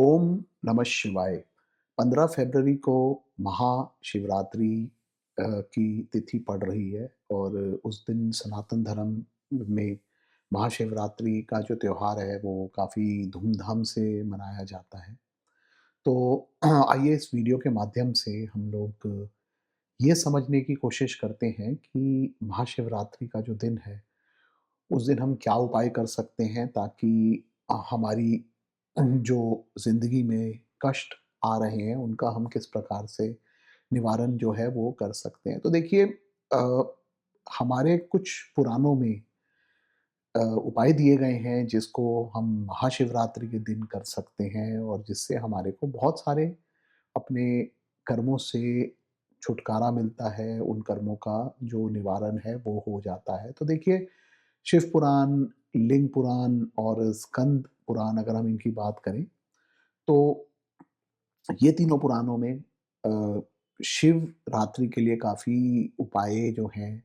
ओम नमः शिवाय। 15 फरवरी को महाशिवरात्रि की तिथि पड़ रही है और उस दिन सनातन धर्म में महाशिवरात्रि का जो त्योहार है वो काफ़ी धूमधाम से मनाया जाता है। तो आइए इस वीडियो के माध्यम से हम लोग ये समझने की कोशिश करते हैं कि महाशिवरात्रि का जो दिन है, उस दिन हम क्या उपाय कर सकते हैं ताकि हमारी जो ज़िंदगी में कष्ट आ रहे हैं, उनका हम किस प्रकार से निवारण जो है वो कर सकते हैं। तो देखिए हमारे कुछ पुराणों में उपाय दिए गए हैं जिसको हम महाशिवरात्रि के दिन कर सकते हैं और जिससे हमारे को बहुत सारे अपने कर्मों से छुटकारा मिलता है, उन कर्मों का जो निवारण है वो हो जाता है। तो देखिए शिव पुराण, लिंग पुराण और स्कंद पुराण अगर हम इनकी बात करें, तो ये तीनों पुराणों में शिव रात्रि के लिए काफ़ी उपाय जो हैं,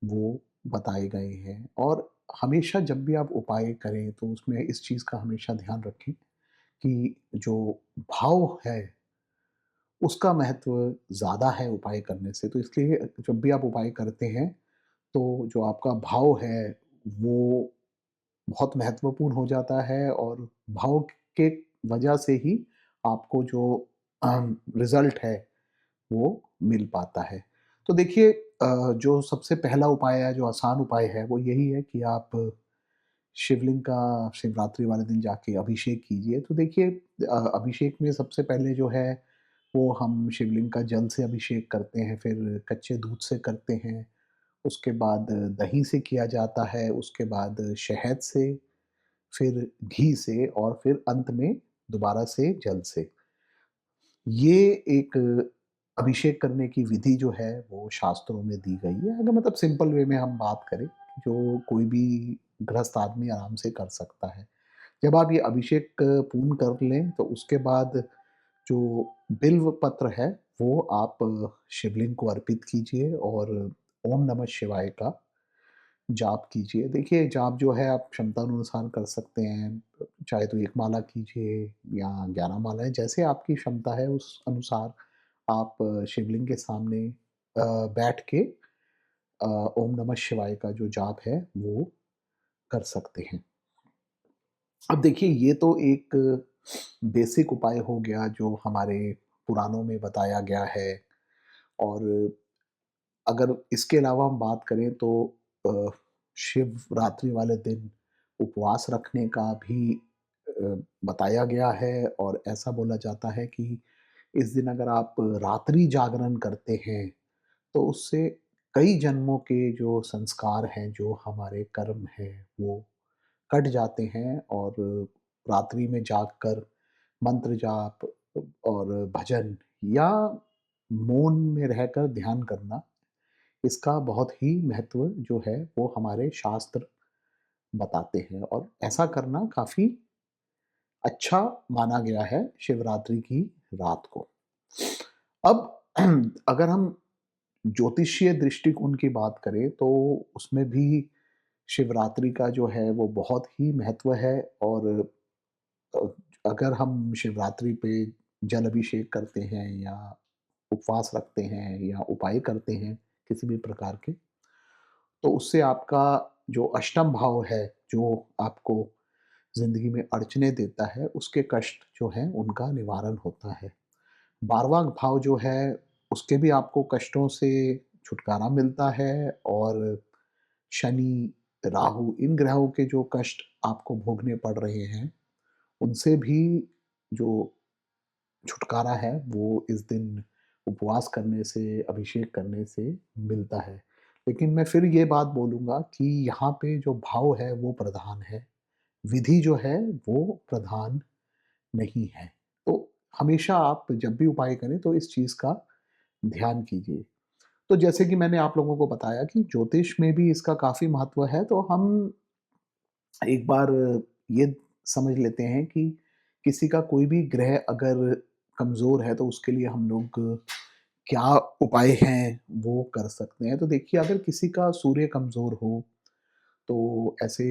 वो बताए गए हैं और हमेशा जब भी आप उपाय करें, तो उसमें इस चीज़ का हमेशा ध्यान रखें कि जो भाव है, उसका महत्व ज़्यादा है उपाय करने से। तो इसलिए जब भी आप उपाय करते हैं, तो जो आपका भाव है, वो बहुत महत्वपूर्ण हो जाता है और भाव के वजह से ही आपको जो रिज़ल्ट है, वो मिल पाता है। तो देखिए जो सबसे पहला उपाय है, जो आसान उपाय है, वो यही है कि आप शिवलिंग का शिवरात्रि वाले दिन जाके अभिषेक कीजिए। तो देखिए अभिषेक में सबसे पहले जो है, वो हम शिवलिंग का जल से अभिषेक करते हैं, फिर कच्चे दूध से करते हैं, उसके बाद दही से किया जाता है, उसके बाद शहद से, फिर घी से और फिर अंत में दोबारा से जल से। ये एक अभिषेक करने की विधि जो है वो शास्त्रों में दी गई है। अगर मतलब सिंपल वे में हम बात करें, जो कोई भी गृहस्थ आदमी आराम से कर सकता है। जब आप ये अभिषेक पूर्ण कर लें तो उसके बाद जो बिल्व पत्र है वो आप शिवलिंग को अर्पित कीजिए और ओम नमः शिवाय का जाप कीजिए। देखिए जाप जो है आप क्षमता अनुसार कर सकते हैं, चाहे तो 1 माला कीजिए या 11 मालाएँ, जैसे आपकी क्षमता है उस अनुसार आप शिवलिंग के सामने बैठ के ओम नमः शिवाय का जो जाप है वो कर सकते हैं। अब देखिए ये तो एक बेसिक उपाय हो गया जो हमारे पुराणों में बताया गया है और अगर इसके अलावा हम बात करें तो अ, शिवरात्रि वाले दिन उपवास रखने का भी बताया गया है और ऐसा बोला जाता है कि इस दिन अगर आप रात्रि जागरण करते हैं, तो उससे कई जन्मों के जो संस्कार हैं, जो हमारे कर्म हैं, वो कट जाते हैं और रात्रि में जागकर मंत्र जाप और भजन या मौन में रहकर ध्यान करना, इसका बहुत ही महत्व जो है वो हमारे शास्त्र बताते हैं और ऐसा करना काफ़ी अच्छा माना गया है शिवरात्रि की रात को। अब अगर हम ज्योतिषीय दृष्टिकोण की बात करें तो उसमें भी शिवरात्रि का जो है वो बहुत ही महत्व है और अ, अगर हम शिवरात्रि पे जल अभिषेक करते हैं या उपवास रखते हैं या उपाय करते हैं किसी भी प्रकार के, तो उससे आपका जो अष्टम भाव है, जो आपको ज़िंदगी में अड़चनें देता है, उसके कष्ट जो हैं, उनका निवारण होता है। 12वाँ भाव जो है, उसके भी आपको कष्टों से छुटकारा मिलता है और शनि, राहु इन ग्रहों के जो कष्ट आपको भोगने पड़ रहे हैं, उनसे भी जो छुटकारा है, वो इस दिन उपवास करने से, अभिषेक करने से मिलता है। लेकिन मैं फिर ये बात बोलूँगा कि यहाँ पे जो भाव है, वो प्रधान है। विधि जो है, वो प्रधान नहीं है। तो हमेशा आप जब भी उपाय करें, तो इस चीज़ का ध्यान कीजिए। तो जैसे कि मैंने आप लोगों को बताया कि ज्योतिष में भी इसका काफ़ी महत्व है, तो हम एक बार ये समझ लेते हैं कि किसी का कोई भी ग्रह अगर कमज़ोर है, तो उसके लिए हम लोग क्या उपाय हैं, वो कर सकते हैं। तो देखिए, अगर किसी का सूर्य कमज़ोर हो, तो ऐसे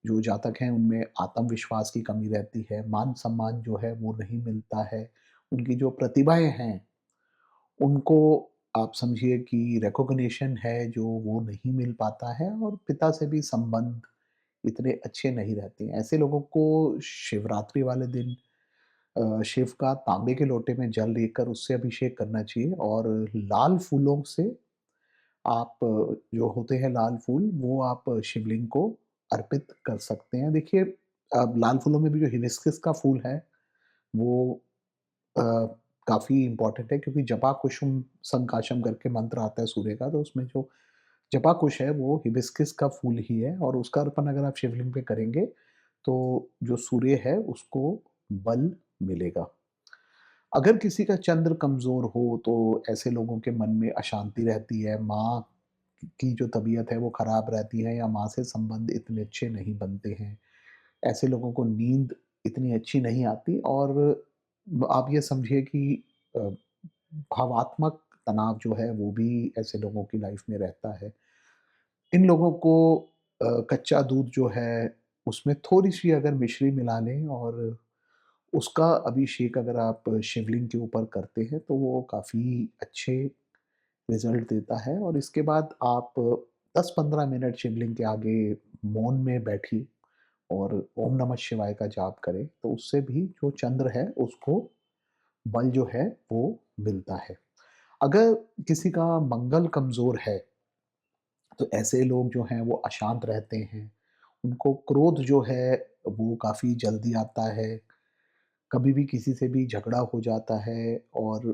जो जातक हैं उनमें आत्मविश्वास की कमी रहती है, मान-सम्मान जो है वो नहीं मिलता है, उनकी जो प्रतिभाएँ हैं, उनको आप समझिए कि रिकॉग्निशन है जो वो नहीं मिल पाता है और पिता से भी संबंध इतने अच्छे नहीं रहते हैं। ऐसे लोगों को शिवरात्रि वाले दिन शिव का तांबे के लोटे में जल लेकर उससे अभिषेक करना चाहिए और लाल फूलों से आप जो होते हैं लाल फूल, वो आप शिवलिंग को अर्पित कर सकते हैं। देखिए, अब लाल फूलों में भी जो हिबिस्कस का फूल है, वो अ, काफ़ी इम्पोर्टेंट है क्योंकि जपा कुसुम संकाशम करके मंत्र आता है सूर्य का, तो उसमें जो जपा कुश है, वो हिबिस्कस का फूल ही है और उसका अर्पण अगर आप शिवलिंग पे करेंगे, तो जो सूर्य है, उसको बल मिलेगा। अगर किसी का चंद्र कमज़ोर हो, तो ऐसे लोगों के मन में अशांति रहती है, माँ की जो तबीयत है वो ख़राब रहती है या माँ से संबंध इतने अच्छे नहीं बनते हैं। ऐसे लोगों को नींद इतनी अच्छी नहीं आती और आप ये समझिए कि अ, भावात्मक तनाव जो है वो भी ऐसे लोगों की लाइफ़ में रहता है। इन लोगों को कच्चा दूध जो है उसमें थोड़ी-सी अगर मिश्री मिला लें और उसका अभिषेक अगर आप शिवलिंग के ऊपर करते हैं, तो वो काफ़ी अच्छे रिज़ल्ट देता है और इसके बाद आप 10-15 मिनट शिवलिंग के आगे मौन में बैठिए और ओम नमः शिवाय का जाप करें, तो उससे भी जो चंद्र है, उसको बल जो है, वो मिलता है। अगर किसी का मंगल कमज़ोर है, तो ऐसे लोग जो हैं, वो अशांत रहते हैं। उनको क्रोध जो है, वो काफ़ी जल्दी आता है। कभी भी किसी से भी झगड़ा हो जाता है और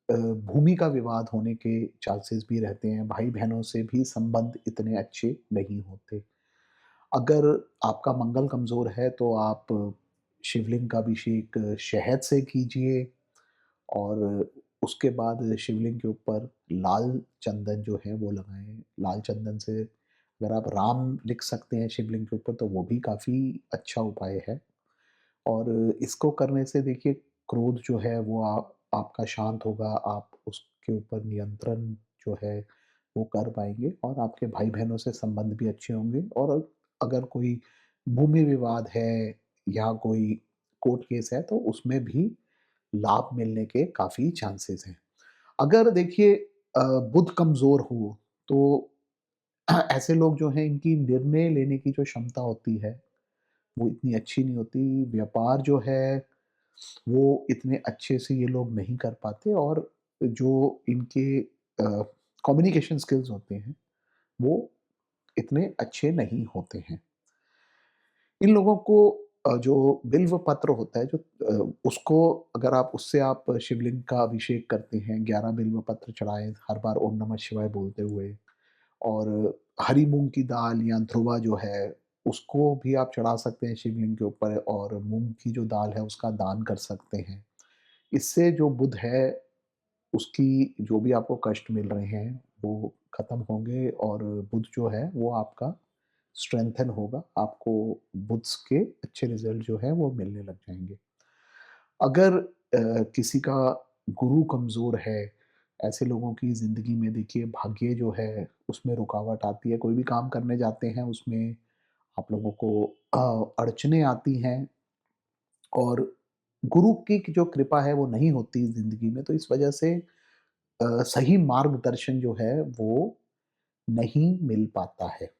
भूमि का विवाद होने के चांसेस भी रहते हैं, भाई-बहनों से भी संबंध इतने अच्छे नहीं होते। अगर आपका मंगल कमज़ोर है तो आप शिवलिंग का अभिषेक शहद से कीजिए और उसके बाद शिवलिंग के ऊपर लाल चंदन जो है वो लगाएँ। लाल चंदन से अगर आप राम लिख सकते हैं शिवलिंग के ऊपर तो वो भी काफ़ी अच्छा उपाय है। और इसको करने से देखिए क्रोध जो है वो आपका शांत होगा, आप उसके ऊपर नियंत्रण जो है वो कर पाएँगे और आपके भाई-बहनों से संबंध भी अच्छे होंगे और अगर कोई भूमि विवाद है या कोई कोर्ट केस है तो उसमें भी लाभ मिलने के काफ़ी चांसेस हैं। अगर देखिए बुध कमज़ोर हो तो ऐसे लोग जो हैं इनकी निर्णय लेने की जो क्षमता होती है वो इतनी अच्छी नहीं होती। व्यापार जो है, वो इतने अच्छे से ये लोग नहीं कर पाते और जो इनके कम्युनिकेशन स्किल्स होते हैं, वो इतने अच्छे नहीं होते हैं। इन लोगों को जो बिल्व पत्र होता है, जो उसको अगर आप उससे आप शिवलिंग का अभिषेक करते हैं, 11 बिल्व पत्र चढ़ाएँ, हर बार ओम नमः शिवाय बोलते हुए और हरी मूँग की दाल या ध्रुवा जो है, उसको भी आप चढ़ा सकते हैं शिवलिंग के ऊपर और मूँग की जो दाल है, उसका दान कर सकते हैं। इससे जो बुध है, उसकी जो भी आपको कष्ट मिल रहे हैं, वो खत्म होंगे और बुध जो है, वो आपका स्ट्रेंथन होगा। आपको बुध्स के अच्छे रिज़ल्ट जो हैं, वो मिलने लग जाएँगे। अगर किसी का गुरु कमज़ोर है, ऐसे लोगों की ज़िंदगी में देखिए भाग्य जो है, उसमें रुकावट आती है। कोई भी काम करने जाते हैं, उसमें आप लोगों को अड़चनें आती हैं और गुरु की जो कृपा है, वो नहीं होती ज़िंदगी में, तो इस वजह से सही मार्गदर्शन जो है, वो नहीं मिल पाता है।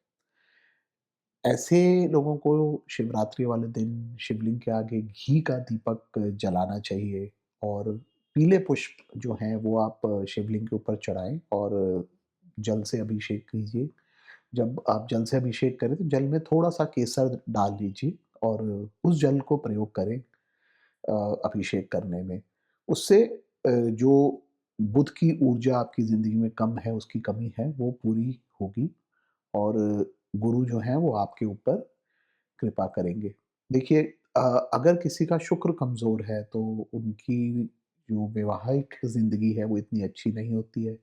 ऐसे लोगों को शिवरात्रि वाले दिन शिवलिंग के आगे घी का दीपक जलाना चाहिए और पीले पुष्प जो हैं वो आप शिवलिंग के ऊपर चढ़ाएँ और जल से अभिषेक कीजिए। जब आप जल से अभिषेक करें तो जल में थोड़ा-सा केसर डाल लीजिए और उस जल को प्रयोग करें अभिषेक करने में। उससे जो बुध की ऊर्जा आपकी ज़िंदगी में कम है, उसकी कमी है, वो पूरी होगी और गुरु जो हैं वो आपके ऊपर कृपा करेंगे। देखिए अ, अगर किसी का शुक्र कमज़ोर है तो उनकी जो वैवाहिक ज़िंदगी है वो इतनी अच्छी नहीं होती है।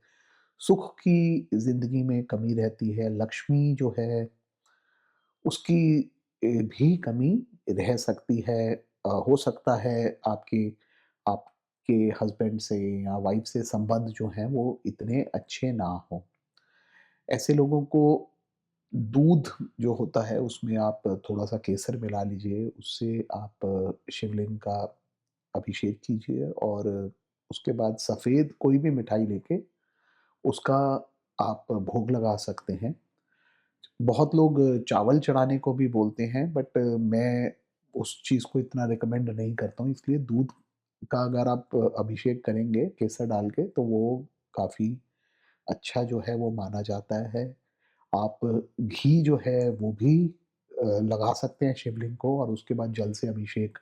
सुख की ज़िंदगी में कमी रहती है, लक्ष्मी जो है उसकी भी कमी रह सकती है। हो सकता है आपके हस्बैंड से या वाइफ़ से संबंध जो हैं वो इतने अच्छे ना हों। ऐसे लोगों को दूध जो होता है उसमें आप थोड़ा-सा केसर मिला लीजिए, उससे आप शिवलिंग का अभिषेक कीजिए और उसके बाद सफ़ेद कोई भी मिठाई लेके उसका आप भोग लगा सकते हैं। बहुत लोग चावल चढ़ाने को भी बोलते हैं बट मैं उस चीज़ को इतना रिकमेंड नहीं करता हूँ, इसलिए दूध का अगर आप अभिषेक करेंगे केसर डाल के तो वो काफ़ी अच्छा जो है वो माना जाता है। आप घी जो है वो भी लगा सकते हैं शिवलिंग को और उसके बाद जल से अभिषेक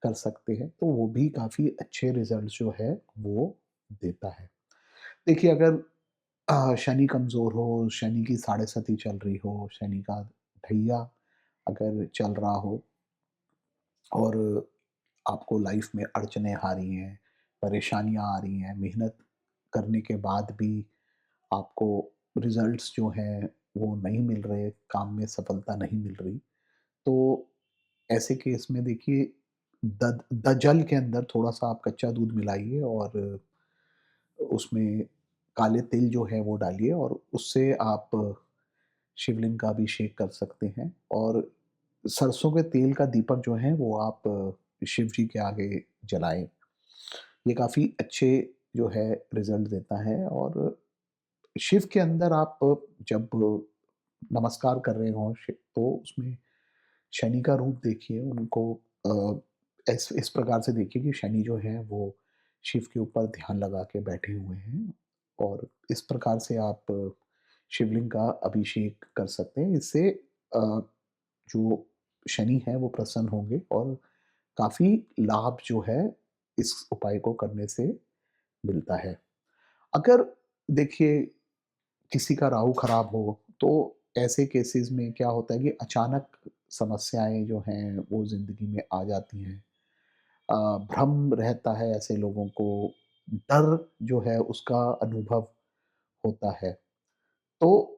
कर सकते हैं, तो वो भी काफ़ी अच्छे रिज़ल्ट जो है वो देता है। देखिए अगर शनि कमज़ोर हो, शनि की साढ़े साती चल रही हो, शनि का ढैया अगर चल रहा हो और आपको लाइफ़ में अड़चनें आ रही हैं, परेशानियाँ आ रही हैं, मेहनत करने के बाद भी आपको रिज़ल्ट्स जो हैं वो नहीं मिल रहे, काम में सफलता नहीं मिल रही, तो ऐसे केस में देखिए दजल के अंदर थोड़ा-सा आप कच्चा दूध मिलाइए और उसमें काले तिल जो है वो डालिए और उससे आप शिवलिंग का अभिषेक कर सकते हैं और सरसों के तेल का दीपक जो है वो आप शिव जी के आगे जलाएँ। ये काफ़ी अच्छे जो है रिज़ल्ट देता है और शिव के अंदर आप जब नमस्कार कर रहे हों शिव तो उसमें शनि का रूप देखिए उनको इस प्रकार से देखिए कि शनि जो है वो शिव के ऊपर ध्यान लगा के बैठे हुए हैं और इस प्रकार से आप शिवलिंग का अभिषेक कर सकते हैं। इससे जो शनि है वो प्रसन्न होंगे और काफ़ी लाभ जो है इस उपाय को करने से मिलता है। अगर देखिए किसी का राहु खराब हो, तो ऐसे केसेज़ में क्या होता है कि अचानक समस्याएँ जो हैं वो ज़िंदगी में आ जाती हैं। भ्रम रहता है ऐसे लोगों को, डर जो है उसका अनुभव होता है। तो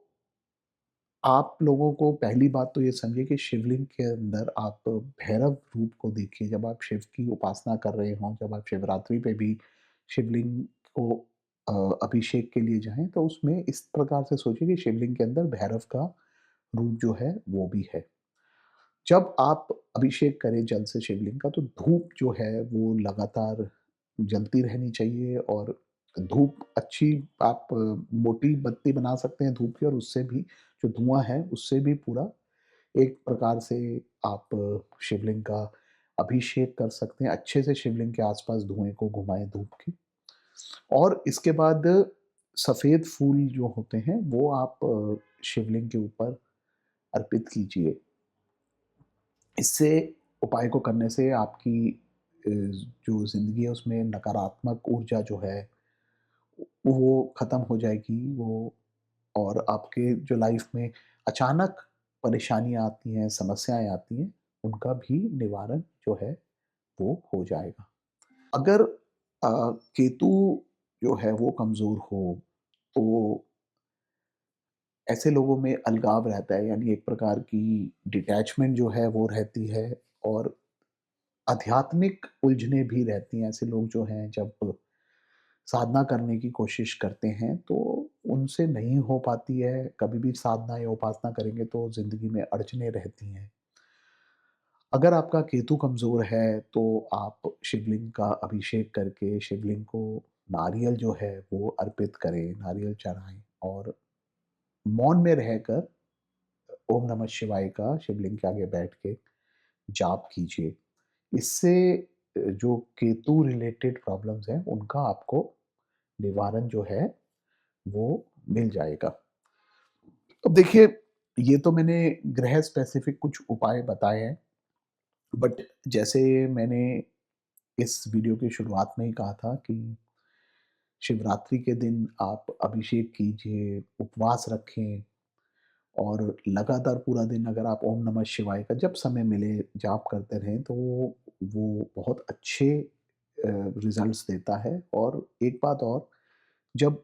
आप लोगों को पहली बात तो ये समझिए कि शिवलिंग के अंदर आप भैरव रूप को देखिए। जब आप शिव की उपासना कर रहे हों, जब आप शिवरात्रि पे भी शिवलिंग को अ, अभिषेक के लिए जाएँ, तो उसमें इस प्रकार से सोचिए कि शिवलिंग के अंदर भैरव का रूप जो है, वो भी है। जब आप अभिषेक करें जल से शिवलिंग का, तो धूप जो है, वो लगातार जलती रहनी चाहिए और धूप अच्छी आप मोटी बत्ती बना सकते हैं धूप की और उससे भी जो धुआँ है, उससे भी पूरा एक प्रकार से आप शिवलिंग का अभिषेक कर सकते हैं। अच्छे से शिवलिंग के आस-पास धुएँ को घुमाएँ धूप के और इसके बाद सफ़ेद फूल जो होते हैं, वो आप शिवलिंग के ऊपर अर्पित कीजिए। इससे उपाय को करने से आपकी जो ज़िंदगी है उसमें नकारात्मक ऊर्जा जो है, वो ख़त्म हो जाएगी वो और आपके जो लाइफ़ में अचानक परेशानियाँ आती हैं, समस्याएँ आती हैं, उनका भी निवारण जो है वो हो जाएगा। अगर केतु जो है वो कमज़ोर हो, तो ऐसे लोगों में अलगाव रहता है यानी एक प्रकार की डिटैचमेंट जो है वो रहती है और आध्यात्मिक उलझनें भी रहती हैं। ऐसे लोग जो हैं जब साधना करने की कोशिश करते हैं तो उनसे नहीं हो पाती है। कभी भी साधना या उपासना करेंगे तो ज़िंदगी में अड़चनें रहती हैं। अगर आपका केतु कमज़ोर है तो आप शिवलिंग का अभिषेक करके शिवलिंग को नारियल जो है वो अर्पित करें, नारियल चढ़ाएँ और मौन में रहकर ओम नमः शिवाय का शिवलिंग के आगे बैठ के जाप कीजिए। इससे जो केतु रिलेटेड प्रॉब्लम्स हैं, उनका आपको निवारण जो है, वो मिल जाएगा। अब देखिए, ये तो मैंने ग्रह स्पेसिफिक कुछ उपाय बताए हैं, बट जैसे मैंने इस वीडियो की शुरुआत में ही कहा था कि शिवरात्रि के दिन आप अभिषेक कीजिए, उपवास रखें और लगातार पूरा दिन अगर आप ओम नमः शिवाय का जब समय मिले जाप करते रहें, तो वो बहुत अच्छे रिज़ल्ट्स देता है और एक बात और, जब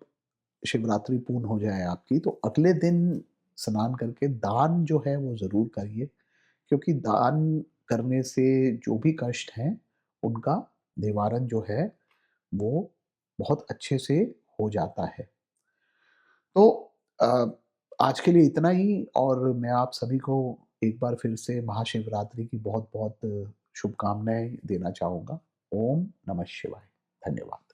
शिवरात्रि पूर्ण हो जाए आपकी, तो अगले दिन स्नान करके दान जो है वो ज़रूर करिए, क्योंकि दान करने से जो भी कष्ट हैं, उनका निवारण जो है, वो बहुत अच्छे से हो जाता है। तो अ, आज के लिए इतना ही और मैं आप सभी को एक बार फिर से महाशिवरात्रि की बहुत-बहुत शुभकामनाएँ देना चाहूँगा। ओम नमः शिवाय। धन्यवाद।